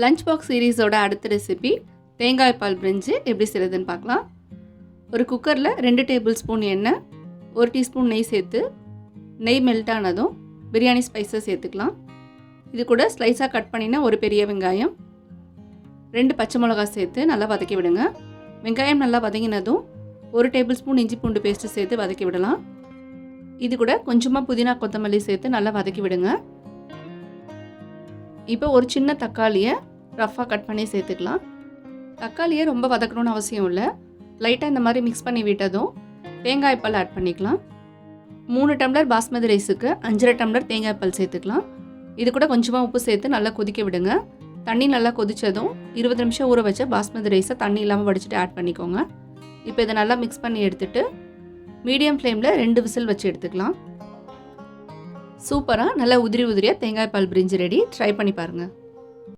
Lunch box சீரீஸோட அடுத்த recipe தேங்காய் பால் பிரிஞ்சு எப்படி செய்கிறதுன்னு பார்க்கலாம். ஒரு குக்கரில் 2 டேபிள் ஸ்பூன் எண்ணெய், 1 டீஸ்பூன் நெய் சேர்த்து நெய் மெல்ட் ஆனதும் பிரியாணி ஸ்பைஸை சேர்த்துக்கலாம். இது கூட ஸ்லைஸாக கட் பண்ணினா ஒரு பெரிய வெங்காயம், 2 பச்சை மிளகா சேர்த்து நல்லா வதக்கி விடுங்க. வெங்காயம் நல்லா வதங்கினதும் 1 டேபிள் ஸ்பூன் இஞ்சி பூண்டு பேஸ்ட்டு சேர்த்து வதக்கி விடலாம். இது கூட கொஞ்சமாக புதினா கொத்தமல்லி சேர்த்து நல்லா வதக்கி விடுங்க. இப்போ ஒரு சின்ன தக்காளியை ரஃப்பாக கட் பண்ணி சேர்த்துக்கலாம். தக்காளியை ரொம்ப வதக்கணும்னு அவசியம் இல்லை. லைட்டாக இந்த மாதிரி மிக்ஸ் பண்ணி விட்டதும் தேங்காய் பால் ஆட் பண்ணிக்கலாம். 3 டம்ளர் பாஸ்மதி ரைஸுக்கு 5.5 டம்ளர் தேங்காய் பால் சேர்த்துக்கலாம். இது கூட கொஞ்சமாக உப்பு சேர்த்து நல்லா கொதிக்க விடுங்க. தண்ணி நல்லா கொதித்ததும் 20 நிமிஷம் ஊற வச்ச பாஸ்மதி ரைஸை தண்ணி இல்லாமல் வடிச்சிட்டு ஆட் பண்ணிக்கோங்க. இப்போ இதை நல்லா மிக்ஸ் பண்ணி எடுத்துகிட்டு மீடியம் ஃப்ளேமில் 2 விசில் வச்சு எடுத்துக்கலாம். சூப்பராக நல்லா உதிரியாக தேங்காய் பால் பிரிஞ்சு ரெடி. ட்ரை பண்ணி பாருங்கள்.